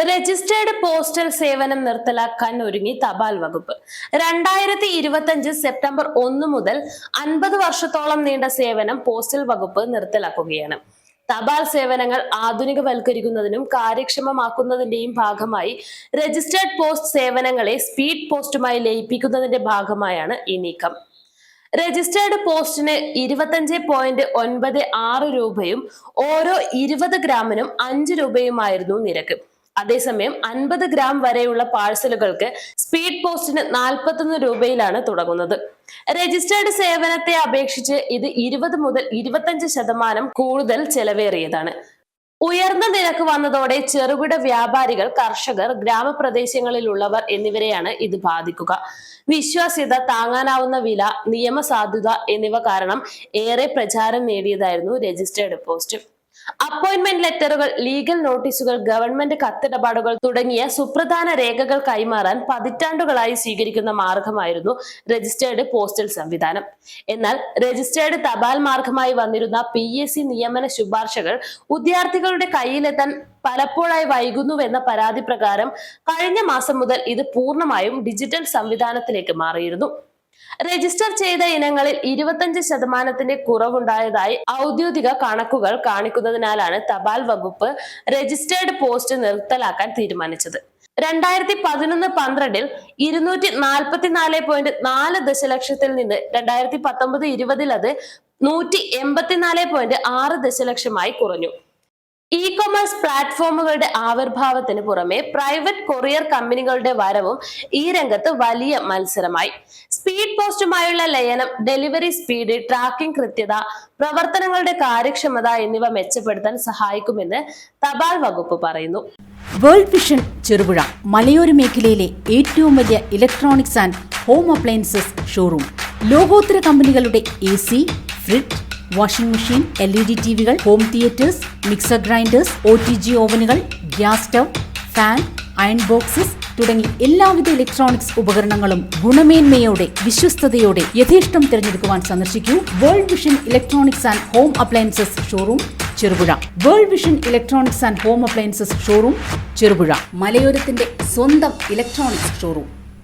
Registered postal സേവനം നിർത്തലാക്കാൻ ഒരുങ്ങി തപാൽ വകുപ്പ്. 2025 സെപ്റ്റംബർ 1 മുതൽ 50 വർഷത്തോളം നീണ്ട സേവനം പോസ്റ്റൽ വകുപ്പ് നിർത്തലാക്കുകയാണ്. തപാൽ സേവനങ്ങൾ ആധുനികവൽക്കരിക്കുന്നതിനും കാര്യക്ഷമമാക്കുന്നതിന്റെയും ഭാഗമായി രജിസ്റ്റേർഡ് പോസ്റ്റ് സേവനങ്ങളെ സ്പീഡ് പോസ്റ്റുമായി ലയിപ്പിക്കുന്നതിന്റെ ഭാഗമായാണ് ഈ നീക്കം. രജിസ്റ്റേർഡ് പോസ്റ്റിന് 25.96 രൂപയും ഓരോ 20 ഗ്രാമിനും 5 രൂപയുമായിരുന്നു നിരക്ക്. അതേസമയം 50 ഗ്രാം വരെയുള്ള പാഴ്സലുകൾക്ക് സ്പീഡ് പോസ്റ്റിന് 41 രൂപയിലാണ് തുടങ്ങുന്നത്. രജിസ്റ്റേർഡ് സേവനത്തെ അപേക്ഷിച്ച് ഇത് 20 മുതൽ 25% കൂടുതൽ ചെലവേറിയതാണ്. ഉയർന്ന നിരക്ക് വന്നതോടെ ചെറുകിട വ്യാപാരികൾ, കർഷകർ, ഗ്രാമപ്രദേശങ്ങളിലുള്ളവർ എന്നിവരെയാണ് ഇത് ബാധിക്കുക. വിശ്വാസ്യത, താങ്ങാനാവുന്ന വില, നിയമസാധുത എന്നിവ കാരണം ഏറെ പ്രചാരം നേടിയതായിരുന്നു രജിസ്റ്റേർഡ് പോസ്റ്റ്. അപ്പോയിന്റ്മെന്റ് ലെറ്ററുകൾ, ലീഗൽ നോട്ടീസുകൾ, ഗവൺമെന്റ് കത്തിടപാടുകൾ തുടങ്ങിയ സുപ്രധാന രേഖകൾ കൈമാറാൻ പതിറ്റാണ്ടുകളായി സ്വീകരിക്കുന്ന മാർഗമായിരുന്നു രജിസ്റ്റേർഡ് പോസ്റ്റൽ സംവിധാനം. എന്നാൽ രജിസ്റ്റേർഡ് തപാൽ മാർഗമായി വന്നിരുന്ന PSC നിയമന ശുപാർശകൾ വിദ്യാർത്ഥികളുടെ കയ്യിലെത്താൻ പലപ്പോഴായി വൈകുന്നുവെന്ന പരാതി പ്രകാരം കഴിഞ്ഞ മാസം മുതൽ ഇത് പൂർണ്ണമായും ഡിജിറ്റൽ സംവിധാനത്തിലേക്ക് മാറിയിരുന്നു. രജിസ്റ്റർ ചെയ്ത ഇനങ്ങളിൽ 25% കുറവുണ്ടായതായി ഔദ്യോഗിക കണക്കുകൾ കാണിക്കുന്നതിനാലാണ് തപാൽ വകുപ്പ് രജിസ്റ്റേർഡ് പോസ്റ്റ് നിർത്തലാക്കാൻ തീരുമാനിച്ചത്. 2011-12 244.4 ദശലക്ഷത്തിൽ നിന്ന് 2019-20 അത് 184.6 ദശലക്ഷമായി കുറഞ്ഞു. ഇ-കൊമേഴ്സ് പ്ലാറ്റ്ഫോമുകളുടെ ആവിർഭാവത്തിന് പുറമെ പ്രൈവറ്റ് കൊറിയർ കമ്പനികളുടെ വരവും ഈ രംഗത്ത് വലിയ മത്സരമായി. സ്പീഡ് പോസ്റ്റുമായുള്ള ലയനം ഡെലിവറി സ്പീഡ്, ട്രാക്കിംഗ് കൃത്യത, പ്രവർത്തനങ്ങളുടെ കാര്യക്ഷമത എന്നിവ മെച്ചപ്പെടുത്താൻ സഹായിക്കുമെന്ന് തപാൽ വകുപ്പ് പറയുന്നു. വേൾഡ് വിഷൻ ചെറുപുഴ മലയോര മേഖലയിലെ ഏറ്റവും വലിയ electronics and home appliances showroom. ലോകോത്തര കമ്പനികളുടെ AC, fridge, washing machine, LED ടിവികൾ, home theatres, mixer grinders, OTG ഓവനുകൾ, gas stove, fan, iron boxes തുടങ്ങി എല്ലാവിധ ഇലക്ട്രോണിക്സ് ഉപകരണങ്ങളും ഗുണമേന്മയോടെ, വിശ്വസ്തയോടെ യഥേഷ്ടം തിരഞ്ഞെടുക്കുവാൻ സന്ദർശിക്കൂ world vision electronics and home appliances showroom Cherupuzha. World vision electronics and home appliances showroom Cherupuzha, മലയോരത്തിന്റെ സ്വന്തം ഇലക്ട്രോണിക്സ് ഷോറൂം.